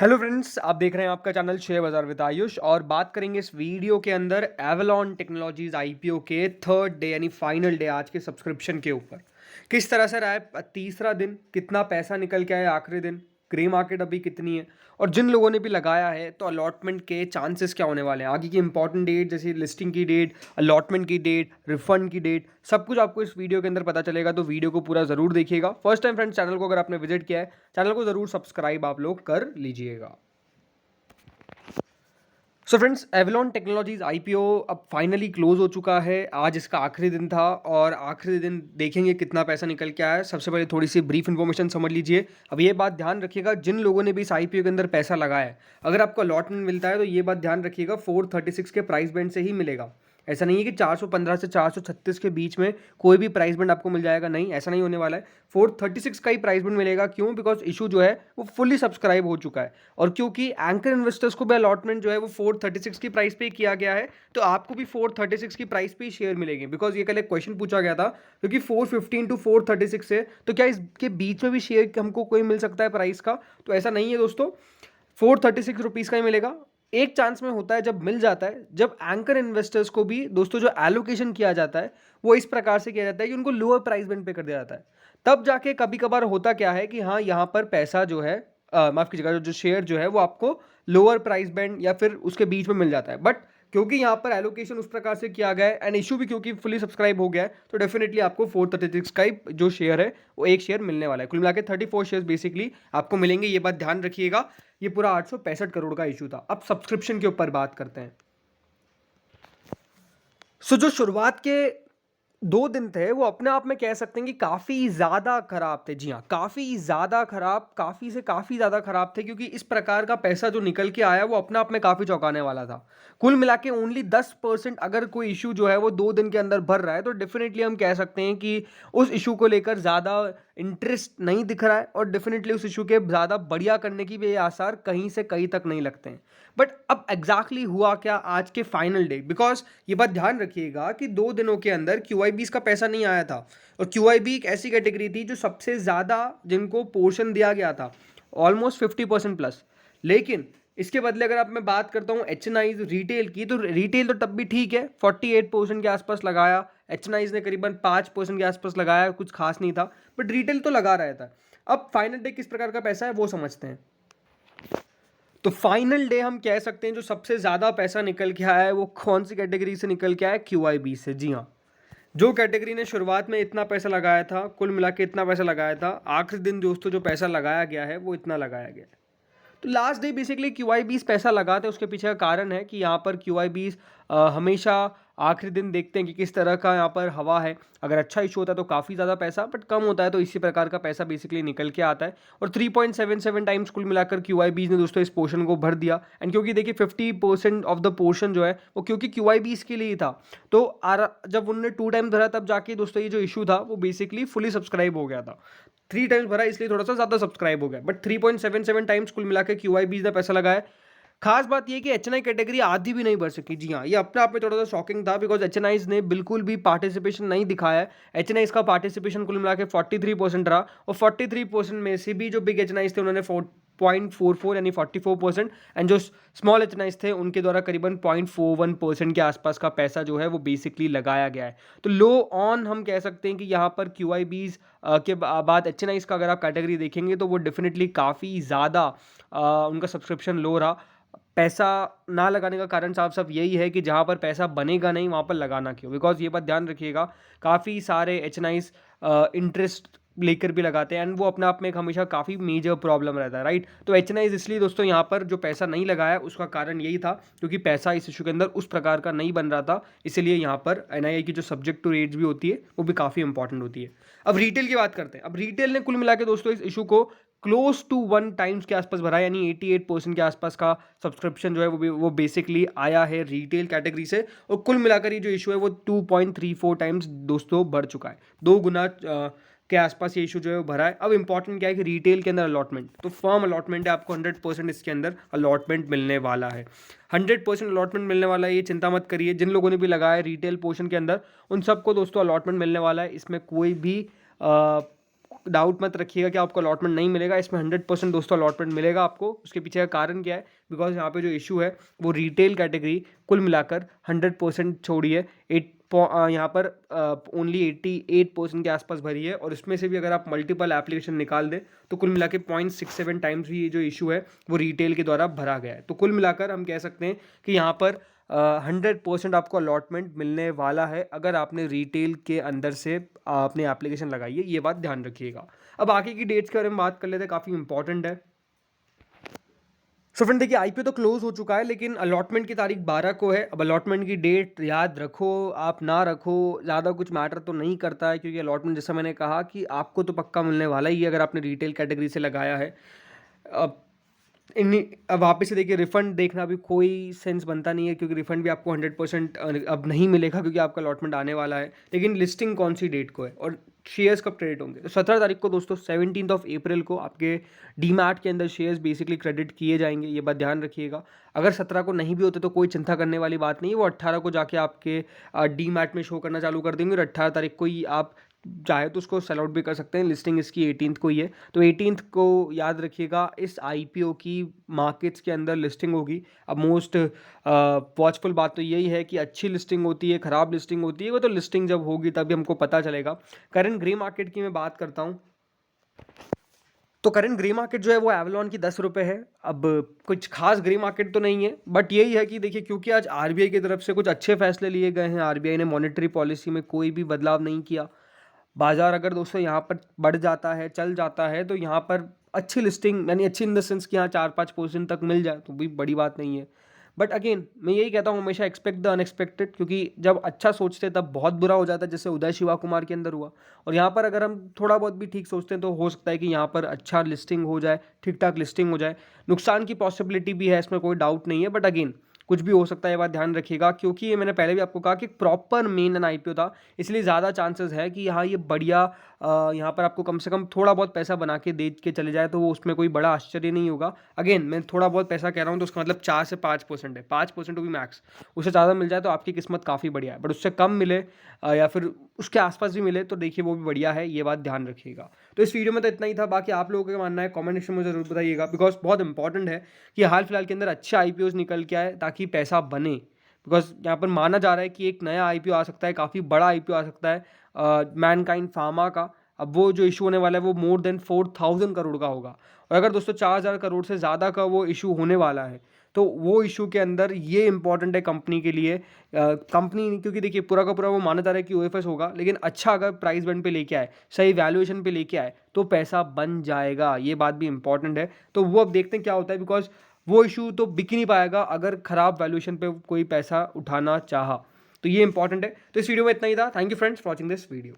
Hello friends, आप देख रहे हैं आपका चैनल शेयर बाजार विद आयुष और बात करेंगे इस वीडियो के अंदर एवलॉन टेक्नोलॉजीज आईपीओ के थर्ड डे यानी फाइनल डे आज के सब्सक्रिप्शन के ऊपर किस तरह से रहा है तीसरा दिन, कितना पैसा निकल के आया आखिरी दिन, ग्रे मार्केट अभी कितनी है और जिन लोगों ने भी लगाया है तो अलॉटमेंट के चांसेस क्या होने वाले हैं, आगे की इंपॉर्टेंट डेट जैसे लिस्टिंग की डेट, अलॉटमेंट की डेट, रिफंड की डेट, सब कुछ आपको इस वीडियो के अंदर पता चलेगा। तो वीडियो को पूरा जरूर देखिएगा। फर्स्ट टाइम फ्रेंड्स चैनल को अगर आपने विजिट किया है, चैनल को जरूर सब्सक्राइब आप लोग कर लीजिएगा। So friends, Avalon technologies IPO अब फाइनली क्लोज हो चुका है। आज इसका आखिरी दिन था और आखिरी दिन देखेंगे कितना पैसा निकल के आया है। सबसे पहले थोड़ी सी ब्रीफ इन्फॉर्मेशन समझ लीजिए। अब ये बात ध्यान रखिएगा, जिन लोगों ने भी इस आईपीओ के अंदर पैसा लगाया है, अगर आपको अलॉटमेंट मिलता है तो ये बात ध्यान रखिएगा 436 के प्राइस बैंड से ही मिलेगा। ऐसा नहीं है कि 415 से 436 के बीच में कोई भी प्राइस बैंड आपको मिल जाएगा, नहीं, ऐसा नहीं होने वाला है। 436 का ही प्राइस बैंड मिलेगा। क्यों? बिकॉज इशू जो है वो फुल्ली सब्सक्राइब हो चुका है और क्योंकि एंकर इन्वेस्टर्स को भी अलॉटमेंट जो है वो 436 की प्राइस पे किया गया है, तो आपको भी 436 की प्राइस पे ही शेयर मिलेंगे। बिकॉज ये कल एक क्वेश्चन पूछा गया था, क्योंकि 415 टू 436 है तो क्या इसके बीच में भी शेयर हमको कोई मिल सकता है प्राइस का? तो ऐसा नहीं है दोस्तों, 436 रुपीज़ का ही मिलेगा। एक चांस में होता है जब मिल जाता है, जब एंकर इन्वेस्टर्स को भी दोस्तों जो एलोकेशन किया जाता है वो इस प्रकार से किया जाता है कि उनको लोअर प्राइस बैंड पे कर दिया जाता है। तब जाके कभी कभार होता क्या है कि हाँ, यहाँ पर पैसा जो है, माफ कीजिएगा, जो शेयर जो है वो आपको लोअर प्राइस बैंड या फिर उसके बीच में मिल जाता है। बट क्योंकि यहाँ पर एलोकेशन उस प्रकार से किया गया है एंड इशू भी क्योंकि फुली सब्सक्राइब हो गया है, तो डेफिनेटली आपको 436 का ही जो शेयर है वो एक शेयर मिलने वाला है। कुल मिला के 34 शेयर बेसिकली आपको मिलेंगे, ये बात ध्यान रखिएगा। ये पूरा 865 करोड़ का इशू था। अब सब्सक्रिप्शन के ऊपर बात करते हैं। जो शुरुआत के 2 दिन थे वो अपने आप में कह सकते हैं कि काफ़ी ज़्यादा खराब थे। जी हाँ, काफ़ी ज़्यादा खराब, काफ़ी से काफ़ी ज़्यादा खराब थे, क्योंकि इस प्रकार का पैसा जो निकल के आया वो अपने आप में काफ़ी चौंकाने वाला था। कुल मिला के ओनली 10% अगर कोई इशू जो है वो 2 दिन के अंदर भर रहा है तो डेफिनेटली हम कह सकते हैं कि उस इशू को लेकर ज़्यादा इंटरेस्ट नहीं दिख रहा है और डेफिनेटली उस इशू के ज़्यादा बढ़िया करने की भी आसार कहीं से कहीं तक नहीं लगते हैं। बट अब एग्जैक्टली हुआ क्या आज के फाइनल डे? बिकॉज ये बात ध्यान रखिएगा कि 2 दिनों के अंदर क्यूआईबीज का पैसा नहीं आया था और क्यूआईबी एक ऐसी कैटेगरी थी जो सबसे ज़्यादा जिनको पोर्शन दिया गया था, ऑलमोस्ट 50% प्लस। लेकिन इसके बदले अगर आप मैं बात करता हूँ एच एन आईज रिटेल की, तो रिटेल तो तब भी ठीक है, 48% के आसपास लगाया। एच एन आईज ने करीबन 5% के आसपास लगाया, कुछ खास नहीं था, बट रिटेल तो लगा रहा था। अब फाइनल डे किस प्रकार का पैसा है वो समझते हैं। तो फाइनल डे हम कह सकते हैं जो सबसे ज़्यादा पैसा निकल के आया है वो कौन सी कैटेगरी से निकल के आया है? क्यूआईबी से। जी हाँ, जो कैटेगरी ने शुरुआत में इतना पैसा लगाया था, कुल मिला के इतना पैसा लगाया था, आखिरी दिन दोस्तों जो पैसा लगाया गया है वो इतना लगाया गया है। तो लास्ट डे बेसिकली क्यूआईबीज पैसा लगाते हैं, उसके पीछे का कारण है कि यहाँ पर क्यूआईबीज हमेशा आखिरी दिन देखते हैं कि किस तरह का यहाँ पर हवा है। अगर अच्छा इशू होता है तो काफ़ी ज़्यादा पैसा, बट कम होता है तो इसी प्रकार का पैसा बेसिकली निकल के आता है। और 3.77 टाइम्स कुल मिलाकर क्यूआईबीज ने दोस्तों इस पोर्शन को भर दिया। एंड क्योंकि देखिए 50% ऑफ द पोर्शन जो है वो क्योंकि क्यूआईबीज के लिए ही था, तो जब उन्होंने 2 टाइम धरा तब जाके दोस्तों ये जो इशू था वो बेसिकली फुली सब्सक्राइब हो गया था। 3 टाइम्स भरा इसलिए थोड़ा सा ज़्यादा सब्सक्राइब हो गया, बट 3.77 टाइम्स कुल मिलाकर क्यूआईबीज ने पैसा लगाया। खास बात ये कि एचएनआई कैटेगरी आधी भी नहीं भर सकी। जी हाँ, ये अपने आप में थोड़ा सा शॉकिंग था, बिकॉज एचएनआईज ने बिल्कुल भी पार्टिसिपेशन नहीं दिखाया है। एचएनआईज का पार्टिसिपेशन कुल मिला के 43% रहा और 43% में से भी जो बिग एचएनआईज थे उन्होंने 0.44 यानी 44%, एंड जो स्मॉल एचएनआईज थे उनके द्वारा करीबन 0.41% के आसपास का पैसा जो है वो बेसिकली लगाया गया है। तो लो ऑन हम कह सकते हैं कि यहाँ पर क्यूआईबीज के बाद एचएनआईज का अगर आप कैटेगरी देखेंगे तो वो डेफिनेटली काफ़ी ज़्यादा उनका सब्सक्रिप्शन लो रहा। पैसा ना लगाने का कारण साफ साफ यही है कि जहाँ पर पैसा बनेगा नहीं वहाँ पर लगाना क्यों? बिकॉज ये बात ध्यान रखिएगा, काफ़ी सारे एच एन आईज इंटरेस्ट लेकर भी लगाते हैं एंड वो अपने आप में एक हमेशा काफ़ी मेजर प्रॉब्लम रहता है, राइट? तो एच एन आईज इसलिए दोस्तों यहाँ पर जो पैसा नहीं लगाया उसका कारण यही था क्योंकि पैसा इस इशू के अंदर उस प्रकार का नहीं बन रहा था। इसीलिए यहाँ पर एन आई आई की जो सब्जेक्ट टू रेट्स भी होती है वो भी काफ़ी इंपॉर्टेंट होती है। अब रिटेल की बात करते हैं। अब रिटेल ने कुल मिला के दोस्तों इस इशू को क्लोज टू 1 टाइम्स के आसपास भरा, यानी 88% के आसपास का सब्सक्रिप्शन जो है वो बेसिकली आया है रिटेल कैटेगरी से। और कुल मिलाकर ये जो इशू है वो 2.34 टाइम्स दोस्तों बढ़ चुका है। 2 गुना के आसपास ये इशू जो है वो भरा है। अब इंपॉर्टेंट क्या है कि रिटेल के अंदर अलॉटमेंट तो फर्म अलॉटमेंट है, आपको 100% इसके अंदर अलॉटमेंट मिलने वाला है। 100% अलॉटमेंट मिलने वाला है, ये चिंता मत करिए। जिन लोगों ने भी लगाया रिटेल पोर्शन के अंदर उन सबको दोस्तों अलॉटमेंट मिलने वाला है। इसमें कोई भी डाउट मत रखिएगा कि आपको अलॉटमेंट नहीं मिलेगा, इसमें 100% दोस्तों अलॉटमेंट मिलेगा आपको। उसके पीछे का कारण क्या है, बिकॉज यहाँ पे जो इशू है वो रिटेल कैटेगरी कुल मिलाकर 100% छोड़िए यहाँ पर ओनली 88% के आसपास भरी है, और इसमें से भी अगर आप मल्टीपल एप्लीकेशन निकाल दें तो कुल मिला के 0.67 टाइम्स भी ये जो इशू है वो रिटेल के द्वारा भरा गया है। तो कुल मिलाकर हम कह सकते हैं कि यहाँ पर 100% आपको अलॉटमेंट मिलने वाला है अगर आपने रिटेल के अंदर से अपने एप्लीकेशन लगाई है, ये बात ध्यान रखिएगा। अब आगे की डेट्स के बारे में बात कर लेते हैं, काफ़ी इंपॉर्टेंट है। सो फ्रेंड देखिए, आईपीओ तो क्लोज हो चुका है, लेकिन अलॉटमेंट की तारीख 12 को है। अब अलॉटमेंट की डेट याद रखो आप ना रखो, ज़्यादा कुछ मैटर तो नहीं करता है, क्योंकि अलॉटमेंट जैसा मैंने कहा कि आपको तो पक्का मिलने वाला ही है अगर आपने रिटेल कैटेगरी से लगाया है। अब अब वापस से देखिए, रिफंड देखना भी कोई सेंस बनता नहीं है, क्योंकि रिफंड भी आपको 100% अब नहीं मिलेगा, क्योंकि आपका अलॉटमेंट आने वाला है। लेकिन लिस्टिंग कौन सी डेट को है और शेयर्स कब क्रेडिट होंगे, तो 17 तारीख को दोस्तों, 17 अप्रैल को आपके डीमैट के अंदर शेयर्स बेसिकली क्रेडिट किए जाएंगे, ये बात ध्यान रखिएगा। अगर 17 को नहीं भी होते तो कोई चिंता करने वाली बात नहीं है, वो 18 को जाके आपके डीमैट में शो करना चालू कर देंगे, और 18 तारीख को ही आप चाहे तो उसको सेल आउट भी कर सकते हैं। लिस्टिंग इसकी 18 को ही है, तो 18 को याद रखिएगा इस आईपीओ की मार्केट्स के अंदर लिस्टिंग होगी। अब मोस्ट वॉचफुल बात तो यही है कि अच्छी लिस्टिंग होती है, ख़राब लिस्टिंग होती है, वो तो लिस्टिंग जब होगी तभी हमको पता चलेगा। करंट ग्रे मार्केट की मैं बात करता हूँ, तो करंट ग्रे मार्केट जो है वो एवलॉन की 10 रुपये है। अब कुछ खास ग्रे मार्केट तो नहीं है, बट यही है कि देखिए, क्योंकि आज आरबीआई की तरफ से कुछ अच्छे फैसले लिए गए हैं, आरबीआई ने मॉनेटरी पॉलिसी में कोई भी बदलाव नहीं किया। बाजार अगर दोस्तों यहाँ पर बढ़ जाता है, चल जाता है, तो यहाँ पर अच्छी लिस्टिंग, यानी अच्छी इन द सेंस कि यहाँ 4-5% तक मिल जाए तो भी बड़ी बात नहीं है। बट अगेन मैं यही कहता हूँ, हमेशा एक्सपेक्ट द अनएक्सपेक्टेड, क्योंकि जब अच्छा सोचते हैं तब बहुत बुरा हो जाता है, जैसे उदय शिवा कुमार के अंदर हुआ। और यहाँ पर अगर हम थोड़ा बहुत भी ठीक सोचते हैं तो हो सकता है कि यहाँ पर अच्छा लिस्टिंग हो जाए, ठीक ठाक लिस्टिंग हो जाए। नुकसान की पॉसिबिलिटी भी है, इसमें कोई डाउट नहीं है, बट अगेन कुछ भी हो सकता है, ये बात ध्यान रखिएगा, क्योंकि ये मैंने पहले भी आपको कहा कि प्रॉपर मेन एन आईपीओ था, इसलिए ज़्यादा चांसेस है कि यहाँ ये बढ़िया यहाँ पर आपको कम से कम थोड़ा बहुत पैसा बना के दे के चले जाए, तो वो उसमें कोई बड़ा आश्चर्य नहीं होगा। अगेन मैं थोड़ा बहुत पैसा कह रहा हूँ, तो उसका मतलब 4 से 5% है, 5% भी मैक्स। उससे ज़्यादा मिल जाए तो आपकी किस्मत काफ़ी बढ़िया है, बट उससे कम मिले या फिर उसके आसपास भी मिले तो देखिए वो भी बढ़िया है, ये बात ध्यान रखिएगा। तो इस वीडियो में तो इतना ही था, बाकी आप लोगों का मानना है कमेंट सेक्शन में ज़रूर बताइएगा, बिकॉज बहुत इंपॉर्टेंट है कि हाल फिलहाल के अंदर अच्छे आईपीओज निकल के आए ताकि पैसा बने। बिकॉज यहाँ पर माना जा रहा है कि एक नया आईपीओ आ सकता है, काफ़ी बड़ा आईपीओ आ सकता है मैनकाइंड फार्मा का। अब वो जो इशू होने वाला है वो मोर देन 4000 करोड़ का होगा, और अगर दोस्तों 4000 करोड़ से ज़्यादा का वो इशू होने वाला है, तो वो इशू के अंदर ये इंपॉर्टेंट है कंपनी के लिए, कंपनी, क्योंकि देखिए पूरा का पूरा वो माना जा रहा है कि ओएफएस होगा, लेकिन अच्छा अगर प्राइस बैंड पे लेके आए, सही वैल्यूएशन पे लेके आए, तो पैसा बन जाएगा, ये बात भी इंपॉर्टेंट है। तो वो अब देखते हैं क्या होता है, बिकॉज वो इशू तो बिक ही नहीं पाएगा अगर खराब वैल्यूएशन पे कोई पैसा उठाना चाहा। तो ये इंपॉर्टेंट है। तो इस वीडियो में इतना ही था। Thank you friends for watching this video.